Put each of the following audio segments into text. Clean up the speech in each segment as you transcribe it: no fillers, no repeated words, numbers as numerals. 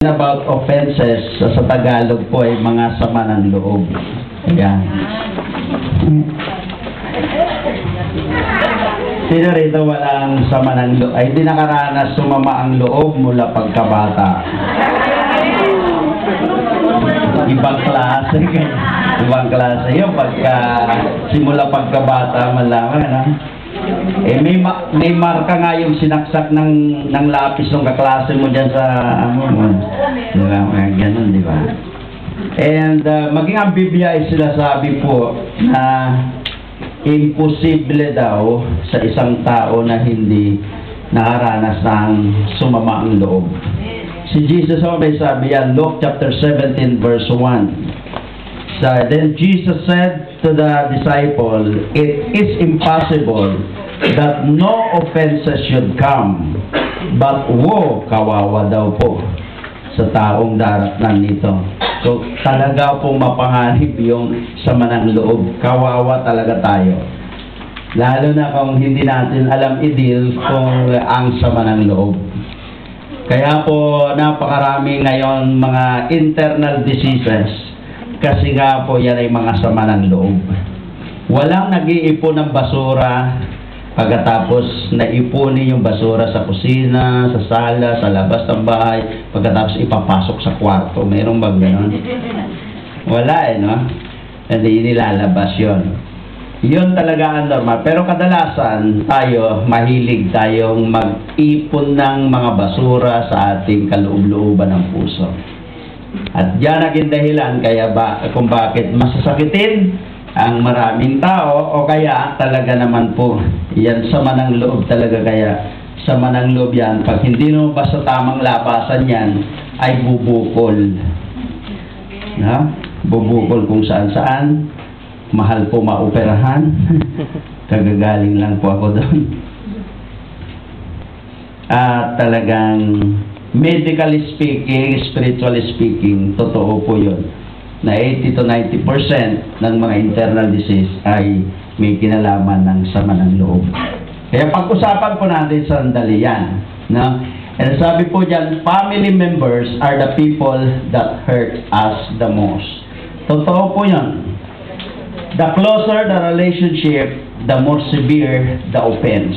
About offenses, sa Tagalog po ay mga sama ng loob. Ayan. Sino rito walang sama ng loob? Ay, hindi nakaranas sumama ang loob mula pagkabata. Ibang klase. Ibang klase yun. Pagka simula pagkabata, malaman, ha? Eh, may marka nga yung sinaksak ng lapis ng kaklase mo dyan sa di ba? Ganun, di ba? And maging ang Biblia ay sinasabi po na imposible daw sa isang tao na hindi nakaranas ng sumama ang loob. Si Jesus may sabi yan, Luke chapter 17 verse 1. So, then Jesus said to the disciple, "It is impossible that no offenses should come, but woe, kawawa daw po sa taong daratnan nito." So, talaga pong mapanganib yung sama ng loob. Kawawa talaga tayo. Lalo na kung hindi natin alam i-deal kung ang sama ng loob. Kaya po, napakarami ngayon mga internal diseases. Kasi nga po, yan ay mga sama ng loob. Walang nag-iipon ng basura pagkatapos naipunin yung basura sa kusina, sa sala, sa labas ng bahay, pagkatapos ipapasok sa kwarto. Mayroong bang gano'n? Wala no? Hindi nilalabas yun. Yun talaga ang normal. Pero kadalasan tayo, mahilig tayong mag-ipon ng mga basura sa ating kaloob-looban ng puso. At diyan naging dahilan kung bakit masasakitin ang maraming tao, o kaya talaga naman po yan sama ng loob talaga. Kaya sama ng loob yan, pag hindi mo basta tamang labasan yan, ay bubukol. Bubukol kung saan-saan. Mahal po maoperahan. Kagagaling lang po ako doon. At talagang medically speaking, spiritually speaking, totoo po yun, na 80 to 90% ng mga internal disease ay may kinalaman ng sama ng loob. Kaya pag-usapan po natin sandali yan. No? And sabi po dyan, family members are the people that hurt us the most. Totoo po yun. The closer the relationship, the more severe the offense.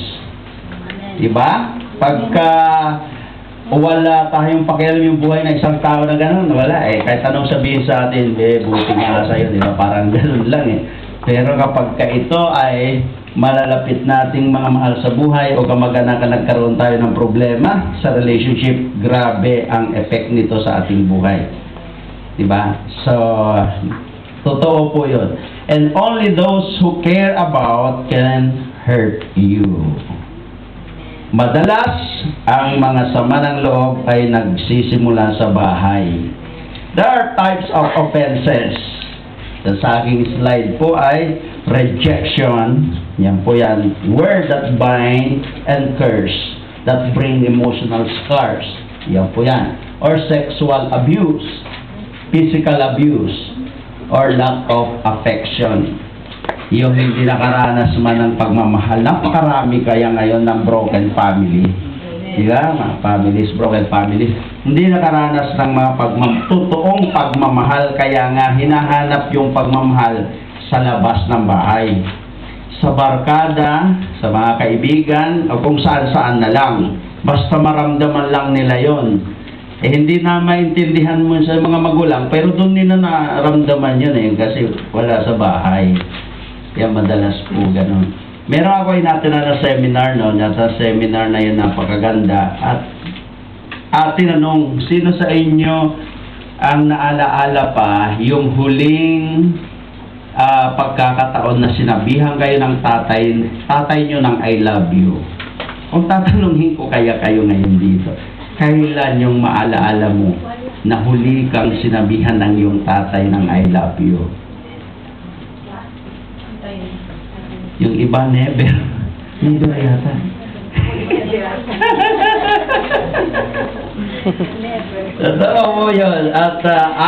Diba? Pagka wala tayong pakialam yung buhay ng isang tao na gano'n, wala eh. Kahit anong sabihin sa atin, buti nga sa'yo, di ba? Parang gano'n lang eh. Pero kapag ito ay malalapit nating mga mahal sa buhay o kamag-anak na nagkaroon tayo ng problema sa relationship, grabe ang effect nito sa ating buhay. Di ba? So, totoo po yun. And only those who care about can hurt you. Madalas, ang mga sama ng loob ay nagsisimula sa bahay. There are types of offenses. Sa aking slide po ay rejection. Yan po yan. Words that bind and curse that bring emotional scars. Yan po yan. Or sexual abuse, physical abuse, or lack of affection. Yung hindi nakaranas man ng pagmamahal. Napakarami kaya ngayon ng broken family. Diba? Mga families, broken families. Hindi nakaranas ng mga totoong pagmamahal. Kaya nga hinahanap yung pagmamahal sa labas ng bahay. Sa barkada, sa mga kaibigan, o kung saan-saan na lang. Basta maramdaman lang nila yon. Eh, hindi na maintindihan mo sa mga magulang, pero doon nila naramdaman yun eh, kasi wala sa bahay. Kaya madalas po ganun. Meron ako natin na seminar, no? Nasa seminar na yun, napakaganda. At tinanong, sino sa inyo ang naalaala pa yung huling pagkakataon na sinabihan kayo ng tatay nyo ng I love you? Kung tatanungin ko kaya kayo ngayon dito, kailan yung maalaala mo na huli kang sinabihan ng iyong tatay ng I love you? Yung iba, never. Never yata. Totoo po yun. At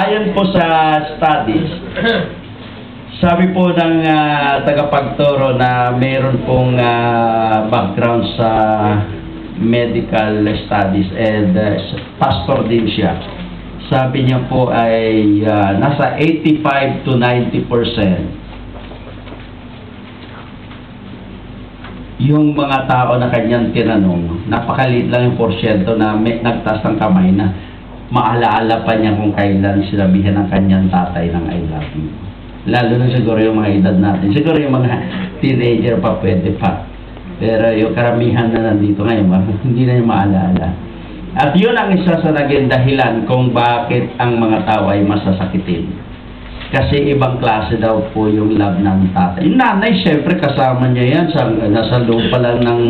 ayon po sa studies, sabi po ng tagapagturo na mayroon pong background sa medical studies and pastor din siya. sabi niya po ay nasa 85 to 90%. Yung mga tao na kanyang tinanong, napakaliit lang yung porsyento na nagtaas ng kamay na maalaala pa niya kung kailan sinabihan ng kanyang tatay ng I love you. Lalo na siguro yung mga edad natin. Siguro yung mga teenager pa pwede pa. Pero yung karamihan na nandito ngayon, hindi na yung maalaala. At yun ang isa sa naging dahilan kung bakit ang mga tao ay masasakitin. Kasi ibang klase daw po yung love ng tatay. Yung nanay, syempre kasama niya yan. Nasa loob pa lang ng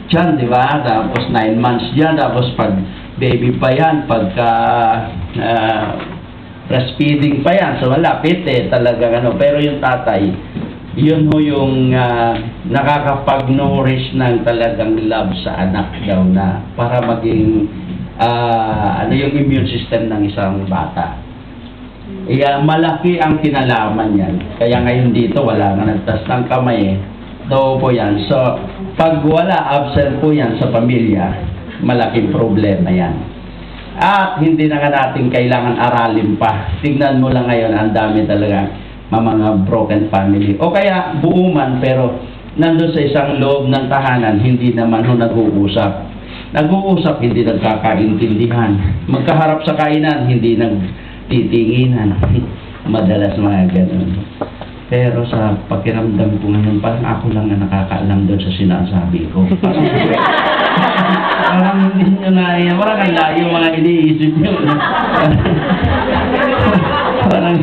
tiyan, di ba? Tapos 9 months yan. Tapos pag baby pa yan, pagka breastfeeding pa yan. So malapit talaga ano. Pero yung tatay, yun ho yung nakakapag-nourish ng talagang love sa anak daw na para maging ano yung immune system ng isang bata. Malaki ang kinalaman yan. Kaya ngayon dito, wala nga nagtas ng kamay Totoo po yan. So, pag wala, absent po yan sa pamilya, malaking problema yan. At hindi na nga natin kailangan aralin pa. Tignan mo lang ngayon, ang dami talaga mga broken family. O kaya, buo man, pero nandun sa isang loob ng tahanan, hindi naman nag-uusap. Nag-uusap, hindi nagkakaintindihan. Magkaharap sa kainan, hindi nagtitinginan. Madalas mga ganun. Pero sa pakiramdam ko ngayon, parang ako lang na nakakaalam doon sa sinasabi ko. Parang hindi nyo na, parang ang layo mga iniisip nyo. Parang,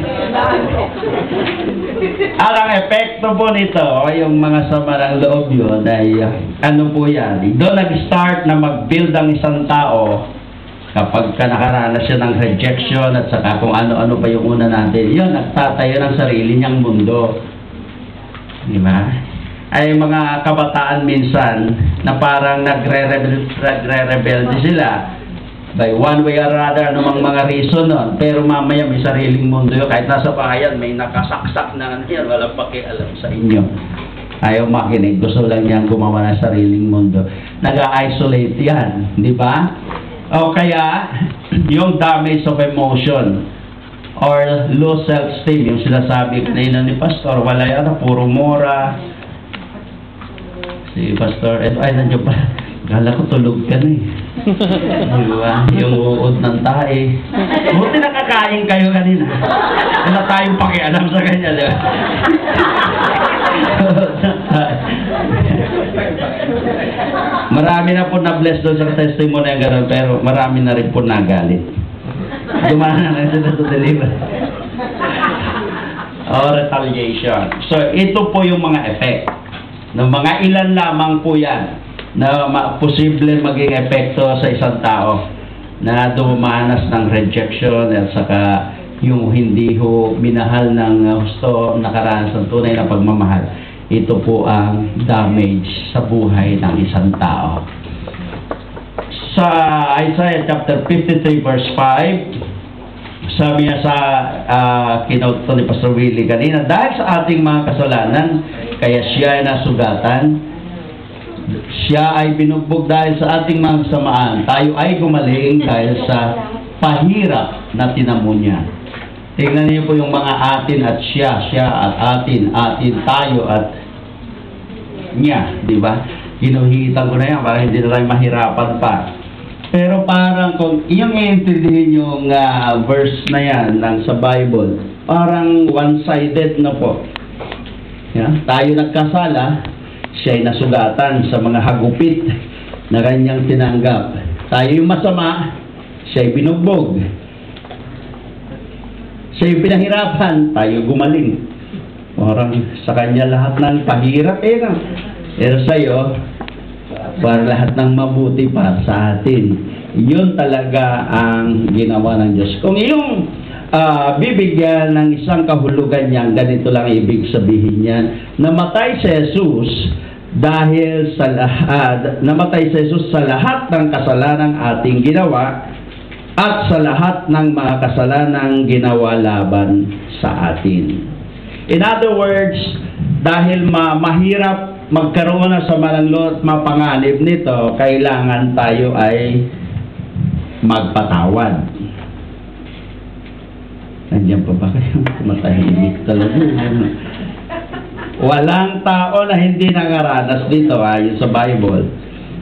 ang epekto po nito, yung mga sama ng loob yun, ay ano po yan, doon nag-start na mag-build ang isang tao kapag nakaranas siya ng rejection at saka kung ano-ano pa yung una natin, yun, nagtatayo ng sarili niyang mundo. Di ba? Ay mga kabataan minsan na parang nagre-rebelde sila by one way or other, anumang mga reason nun. Pero mamaya may sariling mundo yun. Kahit nasa bahayan, may nakasaksak na yan, walang pakialam sa inyo. Ayaw makinig. Gusto lang niyang gumawa ng sariling mundo. Nag-isolate yan. Di ba? O kaya, yung damage of emotion or low self-esteem, yung sinasabi kanina ni Pastor, wala yan, puro mura. Si Pastor, ay, nandiyo pa. Gala ko tulog ka na eh. Diba? Yung uod ng tae. Buti nakakain kayo kanina. Wala tayong pakialam sa kanya, diba? Marami na po na-bless doon sa testimony ng gano'n, pero marami na rin po nagalit. Dumana na sila sa deliver. O retaliation. So, ito po yung mga effect. No, mga ilan lamang po yan na posible maging epekto sa isang tao na dumanas ng rejection at saka yung hindi ho minahal ng gusto nakaranas ng tunay na pagmamahal. Ito po ang damage sa buhay ng isang tao. Sa Isaiah chapter 53 verse 5, sabi niya sa kinauto ni Pastor Willie kanina, dahil sa ating mga kasalanan, kaya siya ay nasugatan, siya ay binugbog dahil sa ating mga kasamaan, tayo ay gumaling dahil sa pahirap na tinamo niya. Tingnan niyo po yung mga atin at siya at atin, tayo at niya, di ba? Ginuhitan ko na yan para hindi na lang mahirapan pa. Pero parang kung yung iintindihin yung verse na yan sa Bible, parang one-sided na po. Yeah? Tayo nagkasala, siya ay nasugatan sa mga hagupit na kanyang tinanggap. Tayo yung masama, siya ay binugbog. Siya yung pinahirapan, tayo gumaling. Parang sa kanya lahat ng pahirap pero sa'yo, para lahat ng mabuti para sa atin. Yun talaga ang ginawa ng Diyos. Kung yung bibigyan ng isang kahulugan niyan, ganito lang ibig sabihin niyan, namatay si Jesus dahil sa namatay si Jesus sa lahat ng kasalanang ating ginawa at sa lahat ng mga kasalanang ginawa laban sa atin. In other words, dahil mahirap magkaroon na sa mananlo at mapanganib nito, kailangan tayo ay magpatawad. Nandiyan pa ba kayo? Matahimik talaga. Walang tao na hindi nakaranas dito, ayon sa Bible.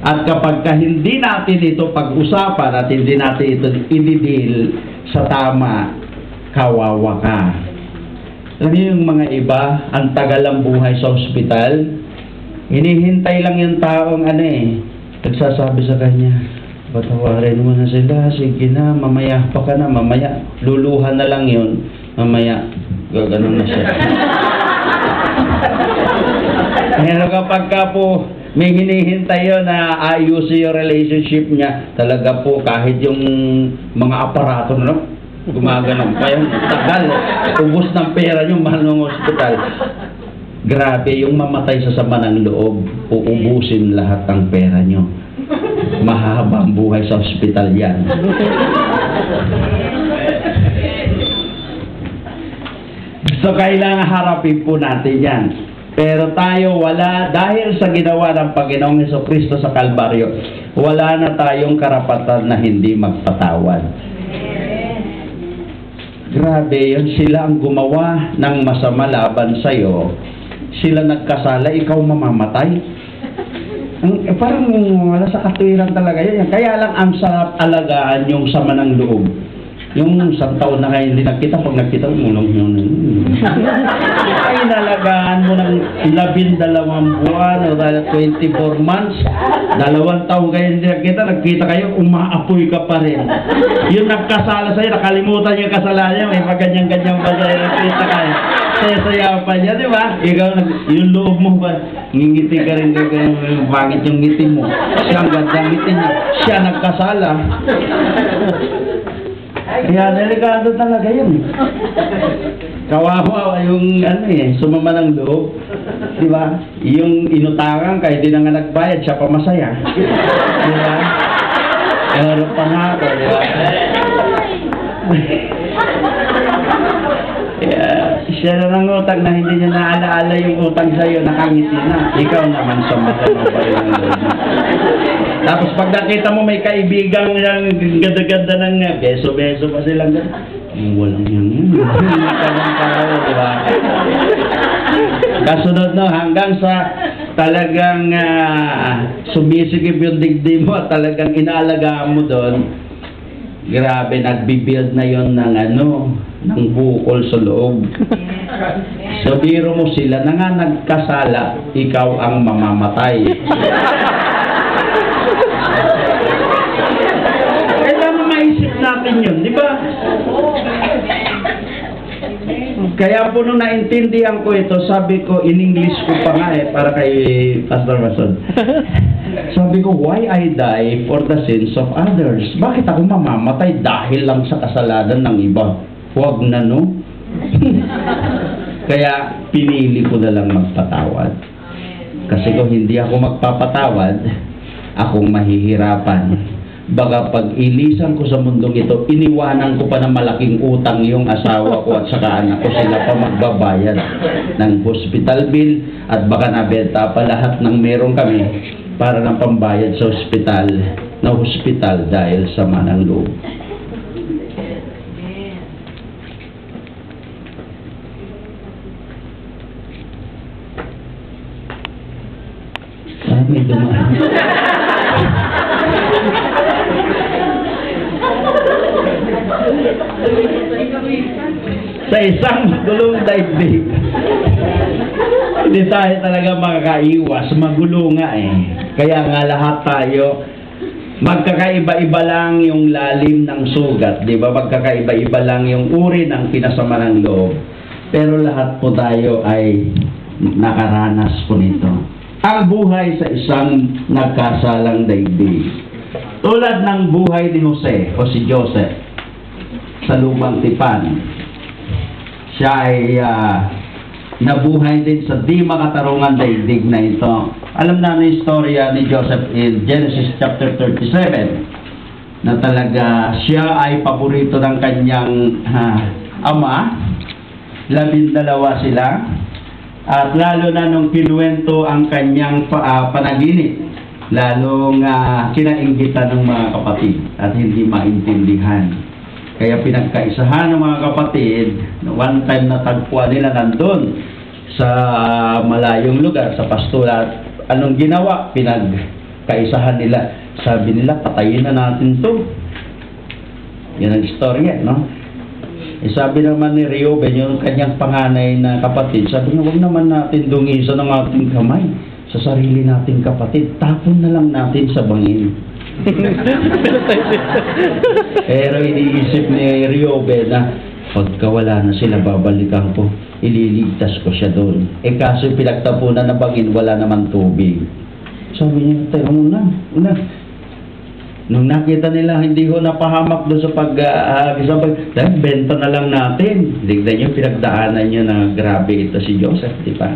At kapag hindi natin ito pag-usapan at hindi natin ito i-deal sa tama, kawawa ka. Alam niyo yung mga iba, ang tagal ang buhay sa ospital, hinihintay lang yung taong nagsasabi sa kanya, patawarin mo na sila, sige na, mamaya pa ka na, mamaya, luluhan na lang yun, mamaya, gaganon na siya. Pero kapag ka po, may hinihintay yun na ayusin yung relationship niya, talaga po, kahit yung mga aparato na, gumaganon pa yun, tagal, ubos ng pera yung mahal ng ospital. Grabe, yung mamatay sa sama ng loob, uubusin lahat ng pera nyo. Mahaba ang buhay sa ospital yan. So, kailangan harapin po natin yan. Pero tayo wala, dahil sa ginawa ng Panginoong Jesucristo sa Kalbaryo, wala na tayong karapatan na hindi magpatawad. Grabe, yun sila ang gumawa ng masama laban sa'yo. Sila nagkasala, ikaw mamamatay. Parang wala sa katuwiran talaga yan. Kaya lang ang sarap alagaan yung sama ng loob. Yung isang taon na kayo hindi nakita, pag nakita mo nung yun. Ay, nalagaan mo ng 12 buwan o 24 months. 2 taon kayo hindi nakita kayo, umaapoy ka pa rin. Yung nagkasala sa'yo, nakalimutan yung kasalanan niya, may paganyang-ganyang pa sa'yo, nakita kayo. Saya-saya pa niya, di ba? Ikaw, yung loob mo ba, ngingiti ka rin, bakit yung ngiti mo? Siya ang gandang ngiti niya, siya nagkasala. Kaya delikado talaga yun. Kawawa yung sumama ng loob. Di ba? Yung inutangan kahit di na nga nagbayad, siya pa masaya. Di ba? Pero pa nga ako, di ba? Siya na ng utang na hindi niya naalaala yung utang sa'yo, nakangiti na. Ikaw naman sumasama pa rin ang loob. Tapos pag nakita mo may kaibigang ganda-ganda ng beso-beso pa silang walang yan. Walang tao, di ba? Kasunod hanggang sa talagang sumisigip yung digdi mo at talagang inaalagaan mo doon, grabe, nagbibuild na yon ng ng bukol sa loob. So, biro mo sila na nga nagkasala, ikaw ang mamamatay. Kailangan maisip natin yun, di ba? Kaya po nung naintindihan ko ito, sabi ko, in English ko pa nga para kay Pastor Mason. Sabi ko, why I die for the sins of others? Bakit ako mamamatay dahil lang sa kasalanan ng iba? Huwag na, no? Kaya pinili ko na lang magpatawad. Kasi kung hindi ako magpapatawad, akong mahihirapan. Baga pag ilisan ko sa mundong ito, iniwanan ko pa ng malaking utang yung asawa ko at saka anak ko, sila pa magbabayad ng hospital bill at baka nabenta pa lahat ng meron kami para ng pambayad sa hospital dahil sa manang loob. May dumaan. Sa isang gulong daigdig, hindi tayo talaga makakaiwas, magulo nga Kaya nga lahat tayo, magkakaiba-iba lang yung lalim ng sugat, di ba? Magkakaiba-iba lang yung uri ng pinasama ng loob. Pero lahat po tayo ay nakaranas po nito. Ang buhay sa isang nagkasalang daigdig. Tulad ng buhay ni Jose o si Joseph sa lumang tipan. Siya ay nabuhay din sa di makatarungan daigdig na ito. Alam na ang istorya ni Joseph in Genesis chapter 37 na talaga siya ay paborito ng kanyang ama. 12 sila. At lalo na nung kinuwento ang kanyang panaginip, lalong kinainggitan ng mga kapatid at hindi maintindihan. Kaya pinagkaisahan ng mga kapatid, one time na tagpuan nila nandun sa malayong lugar, sa pastoral. Anong ginawa? Pinagkaisahan nila. Sabi nila, patayin na natin to. Yan ang istorya, no? Sabi naman ni Reuben, yung kanyang panganay na kapatid, sabi niya, huwag naman natin dungisan ng ating kamay sa sarili nating kapatid. Tapon na lang natin sa bangin. Pero iniisip ni Reuben na pagka wala na sila, babalikan ko, ililigtas ko siya doon. Kaso pinagtapunan na bangin, wala naman tubig. Sabi niya, teka muna. Nung nakita nila, hindi ko napahamak doon sa benta na lang natin. Tignan niyo, pinagdaanan niyo na grabe ito si Joseph, di ba?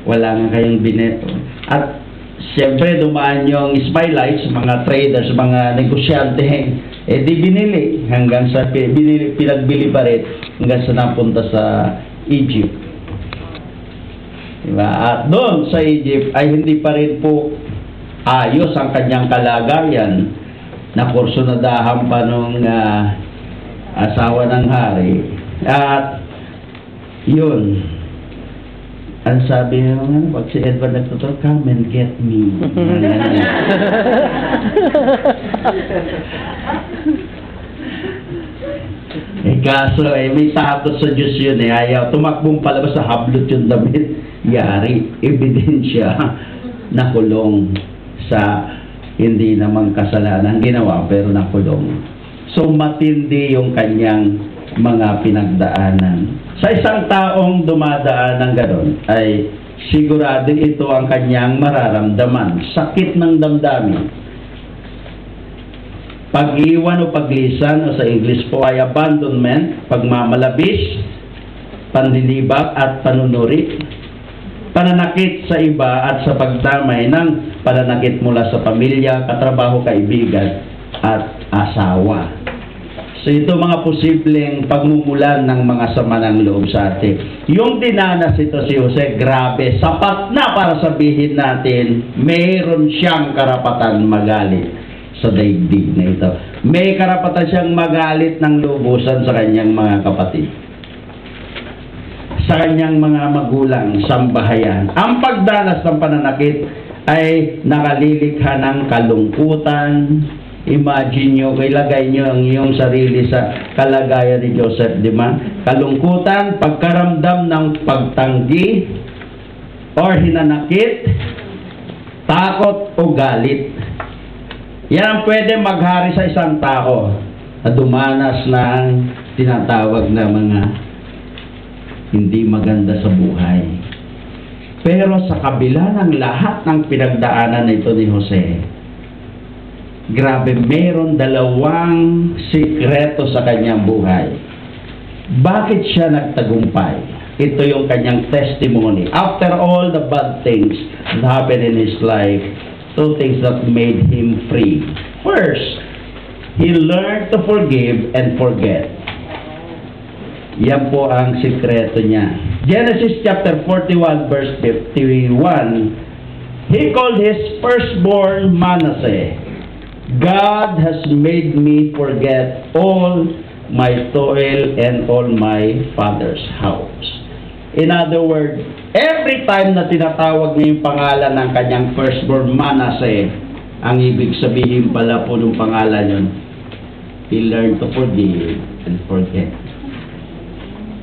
Wala nga kayong bineto. At siyempre, dumaan yung Ismailites, mga traders, mga negosyante, di binili. Hanggang sa pinagbili pa rin, hanggang sa napunta sa Egypt. Diba? At doon sa Egypt, ay hindi pa rin po ayos ang kanyang kalagayan. Nakursunadahan pa nung asawa ng hari. At yun, ang sabi naman, pag si Edward nagtuturo, come and get me. Kaso may takot sa Diyos yun ayaw. Tumakbong palabas sa hablot yung damit. Yari, ebidensya, nakulong sa hindi naman kasalanan ginawa, pero nakulong. So, matindi yung kanyang mga pinagdaanan. Sa isang taong dumadaan ng ganon, ay sigurado ito ang kanyang mararamdaman. Sakit ng damdamin. Pag-iwan o paglisan, o sa English po ay abandonment, pagmamalabis, panlilibak at panunuri, pananakit sa iba at sa pagdamay ng pananakit mula sa pamilya, katrabaho, kaibigan at asawa. So ito mga posibleng pagmumulan ng mga sama ng loob sa atin. Yung dinanas ito si Jose, grabe, sapat na para sabihin natin, mayroon siyang karapatan magalit sa daigdig na ito. May karapatan siyang magalit ng lubusan sa kanyang mga kapatid, sa kanyang mga magulang, sambahayan. Ang pagdanas ng pananakit ay nakalilikha ng kalungkutan. Imagine nyo, ilagay nyo ang iyong sarili sa kalagayan ni Joseph, di ba? Kalungkutan, pagkaramdam ng pagtanggi or hinanakit, takot o galit. Yan ang pwede maghari sa isang tao na dumanas ng tinatawag na mga hindi maganda sa buhay. Pero sa kabila ng lahat ng pinagdaanan nito ni Jose, grabe, meron dalawang sikreto sa kanyang buhay. Bakit siya nagtagumpay? Ito yung kanyang testimony. After all the bad things that happened in his life, two things that made him free. First, he learned to forgive and forget. Yan po ang sikreto niya. Genesis chapter 41 verse 51, he called his firstborn Manasseh. God has made me forget all my toil and all my father's house. In other words, every time na tinatawag niya yung pangalan ng kanyang firstborn Manasseh, ang ibig sabihin pala po ng pangalan yun, he learned to forgive and forget.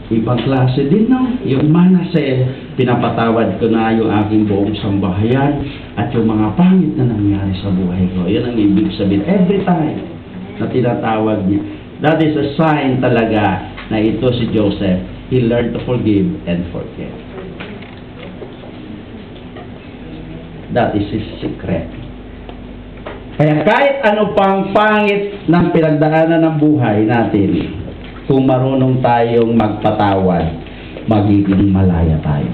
Ibang klase din, no? Yung Manasseh, pinapatawad ko na yung aking buong sambahayan at yung mga pangit na nangyari sa buhay ko. Yun ang ibig sabihin. Every time na tinatawag niya. That is a sign talaga na ito si Joseph. He learned to forgive and forget. That is his secret. Kaya kahit ano pang pangit ng pinagdaanan ng buhay natin, kung marunong tayong magpatawad, magiging malaya tayo.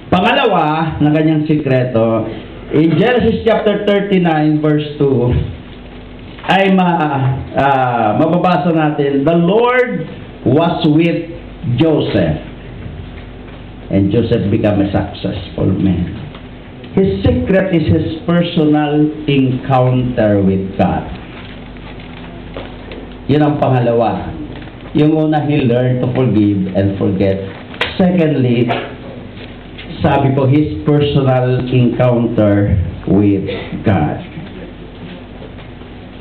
Pangalawa, na kanyang sikreto, in Genesis chapter 39 verse 2, ay mababasa natin, the Lord was with Joseph, and Joseph became a successful man. His secret is his personal encounter with God. Yun ang pangalawa. Yung una, he learned to forgive and forget. Secondly, sabi ko, his personal encounter with God.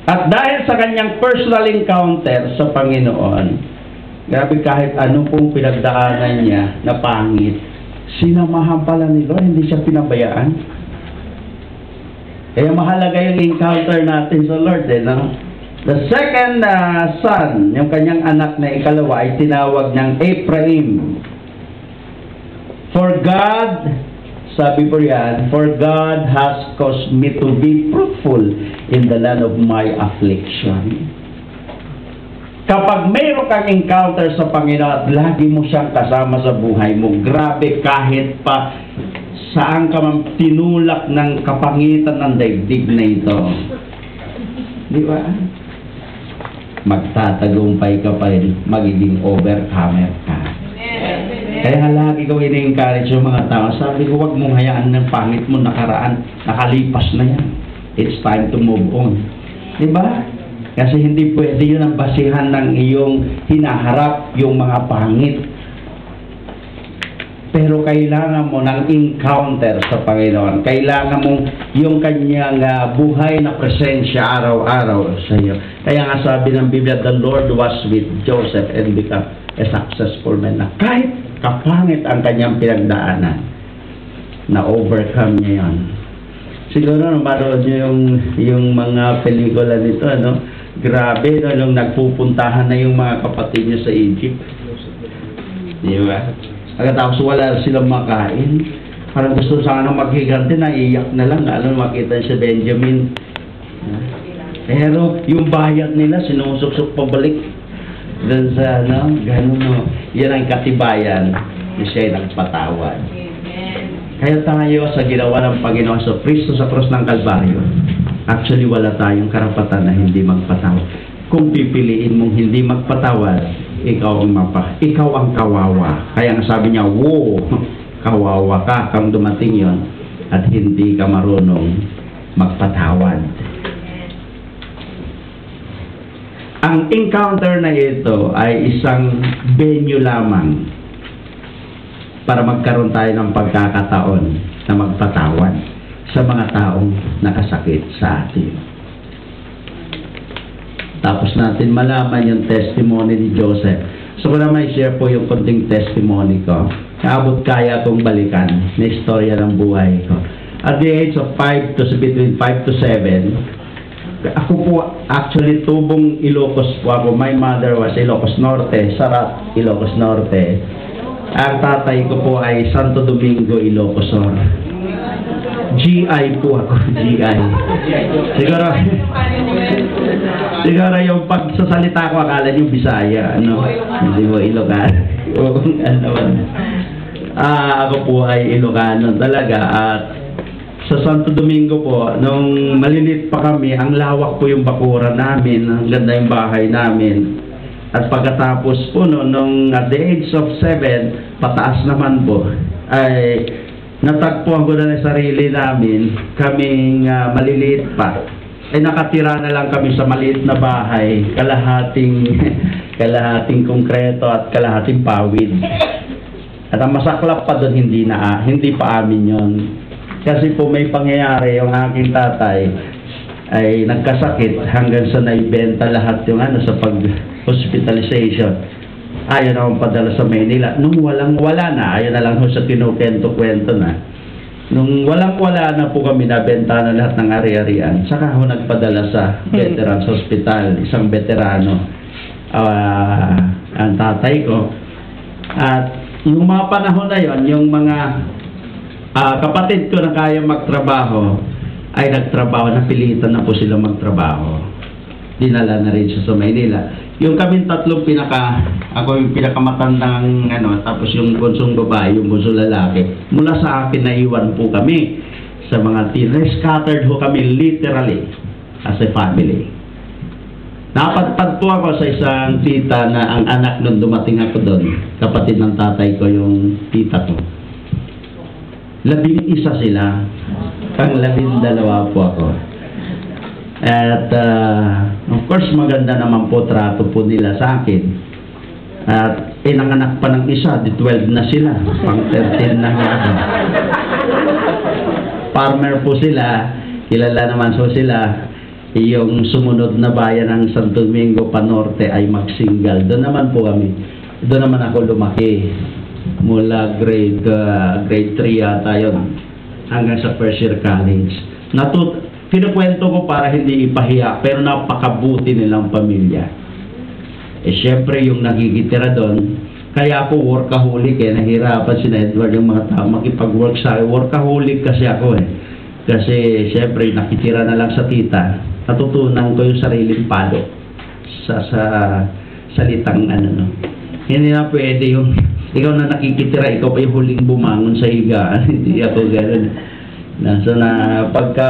At dahil sa kanyang personal encounter sa Panginoon, grabe, kahit ano pong pinagdaanan niya na pangit, sinamahan pala ni Lord, hindi siya pinabayaan. Kaya mahalaga yung encounter natin sa Lord, no? The second son, yung kanyang anak na ikalawa, ay tinawag niyang Ephraim. For God, sabi po yan, for God has caused me to be fruitful in the land of my affliction. Kapag mayroon kang encounter sa Panginoon at lagi mo siyang kasama sa buhay mo, grabe, kahit pa saan ka man tinulak ng kapangitan ng daigdig na ito. Di ba? Magtatagumpay ka pa rin, magiging overcomer ka. Kaya lagi ko ini-encourage yung mga tao. Sabi ko, huwag mong hayaan ng pangit mo nakaraan. Nakalipas na yan. It's time to move on. Diba? Kasi hindi pwede yun ang basihan ng iyong hinaharap, yung mga pangit. Pero kailangan mo ng encounter sa Panginoon. Kailangan mo yung kanyang buhay na presensya araw-araw sa iyo. Kaya nga sabi ng Biblia, the Lord was with Joseph and became a successful man. Na kahit kapangit ang kanyang pinagdaanan, na-overcome niya yan. Siguro, manood niyo yung mga pelikula nito, ano? Grabe, no? Nung nagpupuntahan na yung mga kapatid niya sa Egypt. Di ba? Pagkatapos wala silang makain. Parang gusto sana maghigante, naiiyak na lang. Lalo makita si Benjamin. Pero yung bayad nila, sinusuksok pabalik. Doon sa, ano, gano'n, no? Yan ang katibayan na siya'y nagpatawad. Kaya tayo sa ginawa ng Panginoon sa Kristo sa krus ng Kalbaryo, actually wala tayong karapatan na hindi magpatawad. Kung pipiliin mong hindi magpatawad, ikaw ang kawawa. Kaya ang sabi niya, wow, kawawa ka kung dumating yon at hindi ka marunong magpatawad. Ang encounter na ito ay isang venue lamang para magkaroon tayo ng pagkakataon na magpatawad sa mga taong nakasakit sa atin. Tapos natin malaman yung testimony ni Joseph. So kung na may share po yung konting testimony ko, naabot kaya kong balikan na istorya ng buhay ko. At the age of between 5 to 7, ako po actually tubong Ilocos po ako. My mother was Ilocos Norte, Sarat, Ilocos Norte. Ang tatay ko po ay Santo Domingo, Ilocos Sur. GI po ako, GI. Siguro yung pagsasalita ko akala niyo Bisaya, ano? Hindi mo Ilocano. Ako po ay Ilocano talaga. At sa Santo Domingo po, nung malilit pa kami, ang lawak po yung bakuran namin, ang ganda yung bahay namin. At pagkatapos po nung at the age of 7, pataas naman po, ay natagpuan ko na ng sarili namin, kaming maliliit pa. Ay nakatira na lang kami sa maliit na bahay, kalahating konkreto at kalahating pawid. At ang masaklap pa doon, hindi pa amin yon. Kasi po may pangyayari, yung aking tatay ay nagkasakit hanggang sa naibenta lahat yung sa pag-hospitalization. Ayaw na akong padala sa Maynila. Nung walang-wala na, ayaw na lang sa kinukwento-kwento na. Nung walang-wala na po kami, nabenta na lahat ng ari-arian. Saka ako nagpadala sa Veterans Hospital, isang veterano, ang tatay ko. At yung mga panahon na yon, yung mga kapatid ko na kaya magtrabaho, ay nagtrabaho, napilitan na po sila magtrabaho. Dinala na rin siya sa Maynila. Yung kaming tatlong ako yung pinakamatandang tapos yung bunsong babae, yung bunsong lalaki. Mula sa akin, naiwan po kami sa mga scattered ho kami literally as a family. Napadpad po ako sa isang tita na ang anak nung dumating ako doon, kapatid ng tatay ko yung tita ko. 11 sila, pang 12 po ako. At of course, maganda naman po trato po nila sa akin. At inanganak pa ng isa, di 12 na sila, pang 13 na nga. Farmer po sila, kilala naman so sila. Yung sumunod na bayan ng San Domingo Panorte ay Magsingal. Doon naman po kami. Doon naman ako lumaki. Mula grade 3 yata yun, hanggang sa first year college. Kinukwento ko para hindi ipahiya, pero napakabuti nilang pamilya. Syempre yung nakikitira doon, kaya ako workaholic nahirapan si Edward yung mga tao makipag-work sa akin. Workaholic kasi ako Kasi syempre nakitira na lang sa tita, natutunan ko yung sariling palo sa salitang Hindi na pwede yung ikaw na nakikitira, ikaw pa yung huling bumangon sa higaan. Hindi ako gano'n. So pagka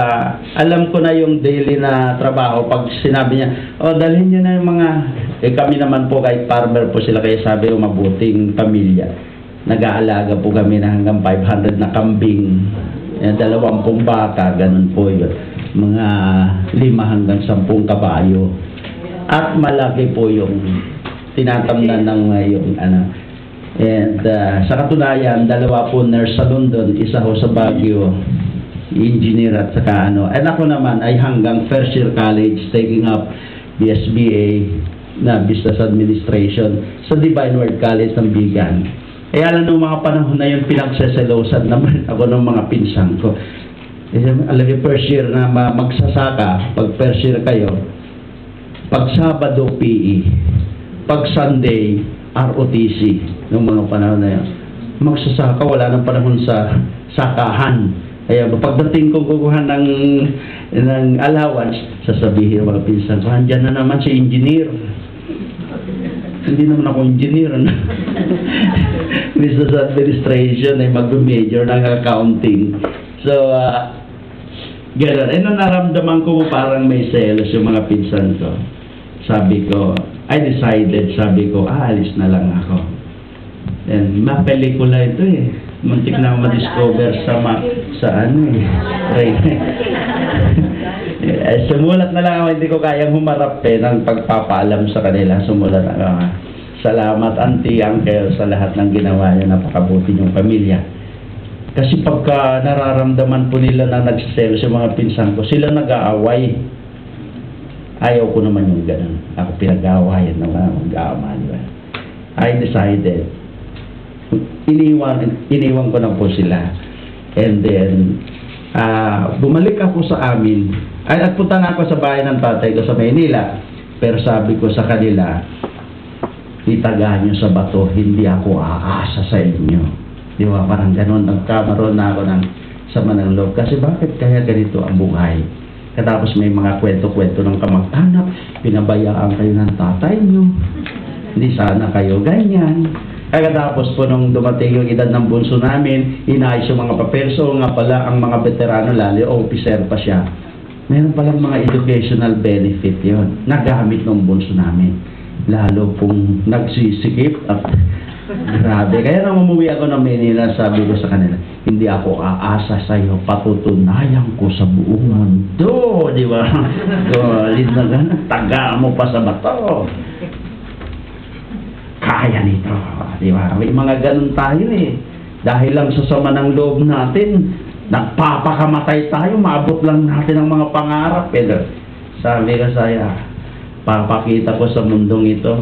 alam ko na yung daily na trabaho, pag sinabi niya, dalhin niyo na yung mga, kami naman po kahit farmer po sila, kaya sabi ko mabuting pamilya. Nag-aalaga po kami na hanggang 500 na kambing, 20 baka, ganun po yun. Mga 5 hanggang 10 kabayo. At malaki po yung tinatamnan ng yung And sa katunayan, 2 po nurse sa London, isa ho sa Baguio, engineer at saka And ako naman ay hanggang first year college, taking up BSBA na Business Administration sa Divine Word College ng Bigan. Kaya alam nung mga panahon na yun, pinagseselosan naman ako ng mga pinsan ko. Alagi first year na magsasaka, pag first year kayo, pag Sabado PE, pag Sunday ROTC, yung mga panahon na yun. Magsasaka, wala nang panahon sa sakahan. Kaya pagdating ko kukuha ng allowance, sasabihin ng mga pinsan ko, andyan na naman si engineer. Hindi naman ako engineer. Business Administration ay mag-major ng accounting. So, gano'n. Nung naramdaman ko parang may selos yung mga pinsan ko. Sabi ko, I decided, sabi ko, alis na lang ako. And mapelikula ito Muntik na ma-discover sumulat na lang ako, hindi ko kayang humarap ng pagpapaalam sa kanila. Sumulat ako. Salamat, auntie, uncle, sa lahat ng ginawa niyo. Napakabuti yung pamilya. Kasi pagka nararamdaman po nila na nagsiselos yung mga pinsan ko, sila nag-aaway. Ayaw ko naman yung ganun. Ako pinag-aawayan na mag-aama. I decided, iniwan ko na po sila. And then, bumalik ako sa amin. Nagpunta na ako sa bahay ng tatay ko sa Maynila. Pero sabi ko sa kanila, itagaan nyo sa bato, hindi ako aasa sa inyo. Di ba? Parang ganun. Nagkamaroon na ako ng sama ng loob. Kasi bakit kaya ganito ang buhay? Katapos may mga kwento-kwento ng kamag-anak, pinabayaan kayo ng tatay nyo. Hindi sana kayo ganyan. Pagkatapos po nung dumating yung edad ng bunso namin, inayos yung mga papel. So nga pala ang mga veterano, lalo officer pa siya, meron palang mga educational benefit yon nagamit ng bunso namin. Lalo pong nagsisikip at grabe. Kaya nang umuwi ako ng Manila, sabi ko sa kanila, hindi ako aasa sa iyo, patutunayan ko sa buong mundo, di ba? Solid na gano'n, taga mo pa sa bato. Kaya nito, di ba? May mga ganun tayo Dahil lang sa sama ng loob natin, nagpapakamatay tayo, maabot lang natin ang mga pangarap. Pero sabi ko sa'yo, papakita ko sa mundong ito,